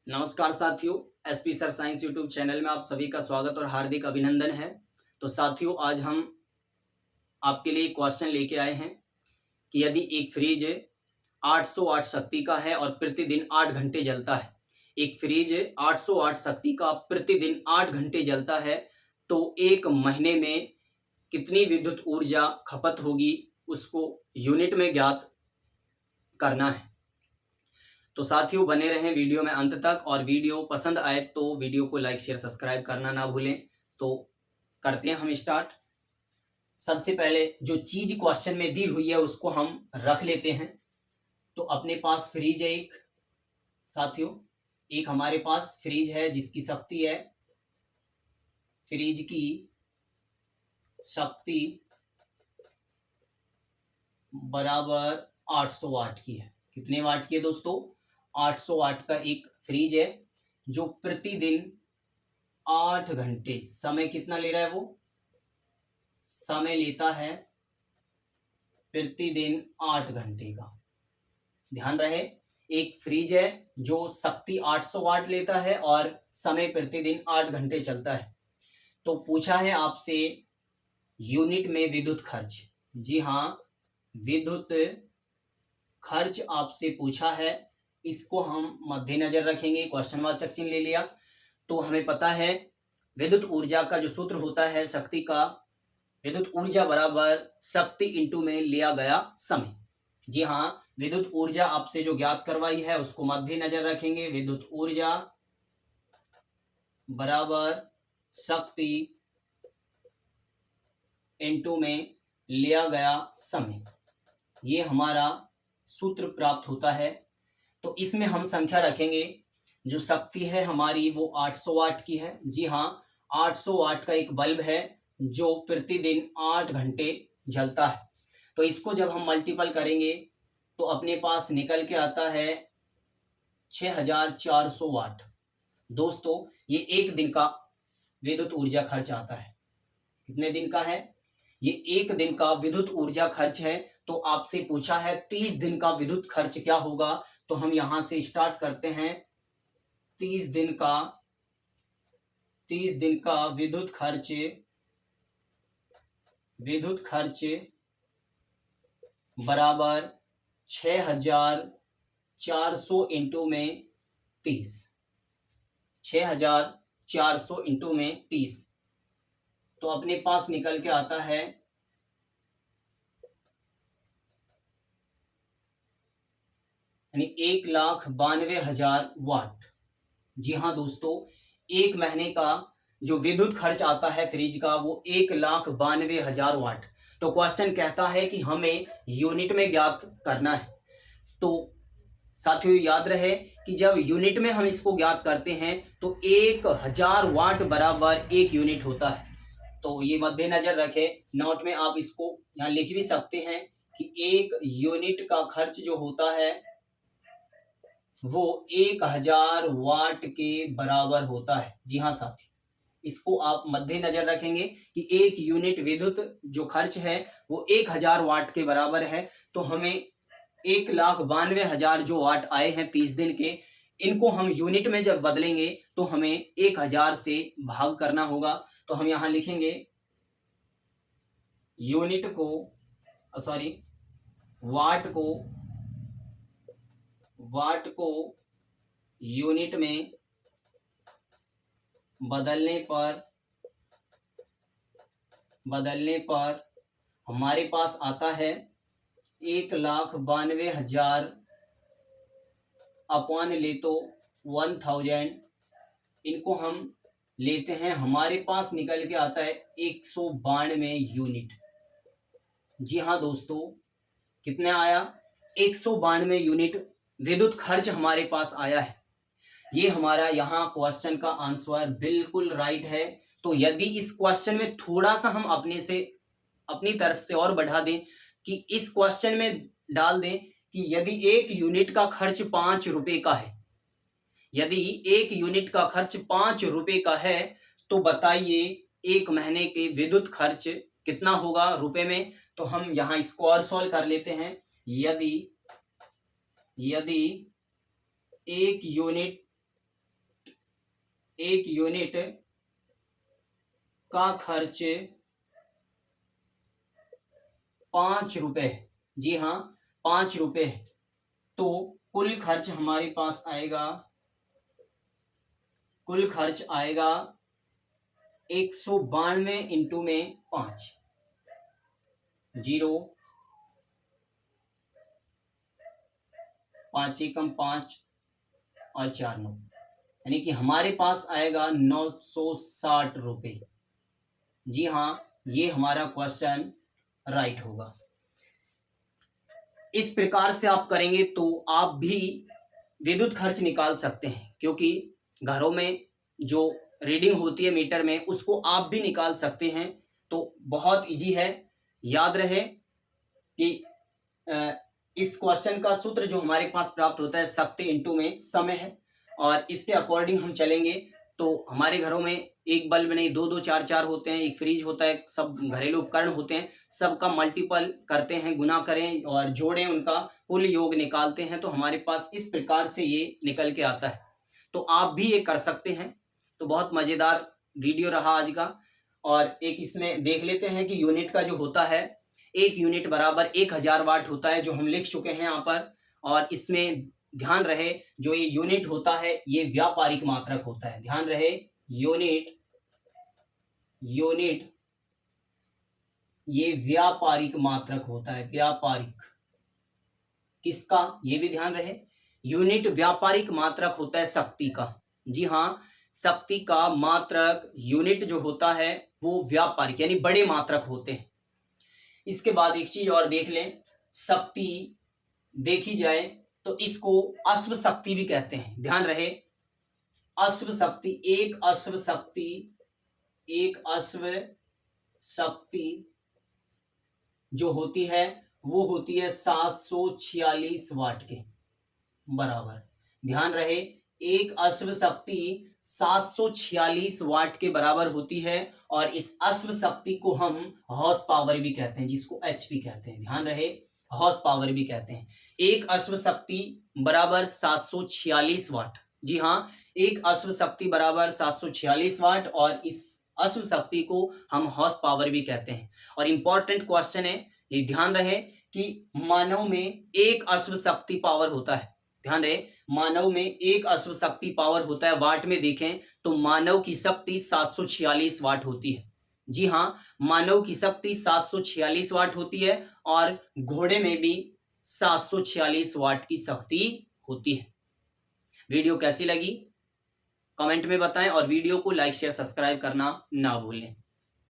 नमस्कार साथियों, SP sir science YouTube channel में आप सभी का स्वागत और हार्दिक अभिनंदन है। तो साथियों, आज हम आपके लिए क्वेश्चन लेके आए हैं कि यदि एक फ्रिज 808 शक्ति का है और प्रतिदिन 8 घंटे जलता है, एक फ्रिज 808 शक्ति का प्रतिदिन 8 घंटे जलता है, तो एक महीने में कितनी विद्युत ऊर्जा खपत होगी, उसको यूनिट में ज्ञात करना है। तो साथियों, बने रहें वीडियो में अंत तक और वीडियो पसंद आए तो वीडियो को लाइक शेयर सब्सक्राइब करना ना भूलें। तो करते हैं हम स्टार्ट। सबसे पहले जो चीज क्वेश्चन में दी हुई है उसको हम रख लेते हैं। तो अपने पास फ्रिज है एक, साथियों एक हमारे पास फ्रिज है जिसकी शक्ति है, फ्रिज की शक्ति बराबर 800 वाट की है। कितने वाट की है दोस्तों? 800 वाट का एक फ्रिज है जो प्रतिदिन 8 घंटे, समय कितना ले रहा है वो? समय लेता है प्रतिदिन 8 घंटे का। ध्यान रहे, एक फ्रिज है जो शक्ति 800 वाट लेता है और समय प्रतिदिन 8 घंटे चलता है। तो पूछा है आपसे यूनिट में विद्युत खर्च। जी हाँ, विद्युत खर्च आपसे पूछा है, इसको हम मद्देनजर रखेंगे। क्वेश्चन वाचक चिन्ह ले लिया। तो हमें पता है विद्युत ऊर्जा का जो सूत्र होता है, शक्ति का, विद्युत ऊर्जा बराबर शक्ति इंटू में लिया गया समय। जी हाँ, विद्युत ऊर्जा आपसे जो ज्ञात करवाई है उसको मद्देनजर रखेंगे। विद्युत ऊर्जा बराबर शक्ति इंटू में लिया गया समय, ये हमारा सूत्र प्राप्त होता है। तो इसमें हम संख्या रखेंगे। जो शक्ति है हमारी वो 800 वाट की है। जी हाँ, 800 वाट का एक बल्ब है जो प्रतिदिन 8 घंटे जलता है। तो इसको जब हम मल्टीपल करेंगे तो अपने पास निकल के आता है 6400 वाट। दोस्तों, ये एक दिन का विद्युत ऊर्जा खर्च आता है। कितने दिन का है? ये एक दिन का विद्युत ऊर्जा खर्च है। तो आपसे पूछा है 30 दिन का विद्युत खर्च क्या होगा। तो हम यहां से स्टार्ट करते हैं। 30 दिन का विद्युत खर्च बराबर 6400 इंटू में 30। 6400 इंटू में 30, तो अपने पास निकल के आता है यानी 1,92,000 वाट। जी हाँ दोस्तों, एक महीने का जो विद्युत खर्च आता है फ्रिज का वो 1,92,000 वाट। तो क्वेश्चन कहता है कि हमें यूनिट में ज्ञात करना है। तो साथियों याद रहे कि जब यूनिट में हम इसको ज्ञात करते हैं तो 1000 वाट बराबर 1 यूनिट होता है। तो ये मद्देनजर रखें। नोट में आप इसको यहाँ लिख भी सकते हैं कि 1 यूनिट का खर्च जो होता है वो 1000 वाट के बराबर होता है। जी हाँ साथी, इसको आप मद्देनजर रखेंगे कि 1 यूनिट विद्युत जो खर्च है वो 1000 वाट के बराबर है। तो हमें 1,92,000 जो वाट आए हैं 30 दिन के, इनको हम यूनिट में जब बदलेंगे तो हमें 1000 से भाग करना होगा। तो हम यहां लिखेंगे यूनिट को सॉरी वाट को यूनिट में बदलने पर हमारे पास आता है 1,92,000 अपॉन ले तो 1000। इनको हम लेते हैं, हमारे पास निकल के आता है 192 यूनिट। जी हाँ दोस्तों, कितना आया? 192 यूनिट विद्युत खर्च हमारे पास आया है। ये हमारा यहाँ क्वेश्चन का आंसर बिल्कुल राइट है। तो यदि इस क्वेश्चन में थोड़ा सा हम अपनी तरफ से और बढ़ा दें कि इस क्वेश्चन में डाल दें कि यदि एक यूनिट का खर्च 5 रुपए का है, यदि एक यूनिट का खर्च 5 रुपए का है, तो बताइए एक महीने के विद्युत खर्च कितना होगा रुपए में। तो हम यहां इसको और सॉल्व कर लेते हैं। यदि एक यूनिट एक यूनिट का खर्च 5 रुपए, जी हाँ 5 रुपए, तो कुल खर्च हमारे पास आएगा, कुल खर्च आएगा 192 इंटू में 5, 0, 5 एकम 5 और 4 9, यानी कि हमारे पास आएगा 960 रुपए। जी हाँ, ये हमारा क्वेश्चन राइट होगा। इस प्रकार से आप करेंगे तो आप भी विद्युत खर्च निकाल सकते हैं, क्योंकि घरों में जो रीडिंग होती है मीटर में उसको आप भी निकाल सकते हैं। तो बहुत इजी है, याद रहे कि इस क्वेश्चन का सूत्र जो हमारे पास प्राप्त होता है शक्ति इंटू में समय है, और इसके अकॉर्डिंग हम चलेंगे तो हमारे घरों में एक बल्ब नहीं, दो दो चार चार होते हैं, एक फ्रिज होता है, सब घरेलू उपकरण होते हैं, सबका मल्टीपल करते हैं, गुना करें और जोड़ें, उनका कुल योग निकालते हैं, तो हमारे पास इस प्रकार से ये निकल के आता है। तो आप भी ये कर सकते हैं। तो बहुत मजेदार वीडियो रहा आज का। और एक इसमें देख लेते हैं कि यूनिट का जो होता है, एक यूनिट बराबर 1000 वाट होता है, जो हम लिख चुके हैं यहाँ पर। और इसमें ध्यान रहे जो ये यूनिट होता है ये व्यापारिक मात्रक होता है। ध्यान रहे यूनिट ये व्यापारिक मात्रक होता है। व्यापारिक किसका, ये भी ध्यान रहे, यूनिट व्यापारिक मात्रक होता है शक्ति का। जी हाँ, शक्ति का मात्रक यूनिट जो होता है वो व्यापारिक यानी बड़े मात्रक होते हैं। इसके बाद एक चीज और देख लें, शक्ति देखी जाए तो इसको अश्व शक्ति भी कहते हैं। ध्यान रहे अश्व शक्ति, एक अश्व शक्ति जो होती है वो होती है 746 वाट के बराबर। ध्यान रहे एक अश्व शक्ति 746 वाट के बराबर होती है, और इस अश्व शक्ति को हम हॉर्स पावर भी कहते हैं, जिसको एचपी कहते हैं। ध्यान रहे हॉर्स पावर भी कहते हैं। एक अश्व शक्ति बराबर 746 वाट। जी हाँ, एक अश्व शक्ति बराबर 746 वाट, और इस अश्व शक्ति को हम हॉर्स पावर भी कहते हैं। और इंपॉर्टेंट क्वेश्चन है, ये ध्यान रहे कि मानव में एक अश्व शक्ति पावर होता है। ध्यान रहे मानव में एक अश्व शक्ति पावर होता है। वाट में देखें तो मानव की शक्ति 746 वाट होती है। जी हाँ, मानव की शक्ति 746 वाट होती है, और घोड़े में भी 746 वाट की शक्ति होती है। वीडियो कैसी लगी कमेंट में बताएं, और वीडियो को लाइक शेयर सब्सक्राइब करना ना भूलें।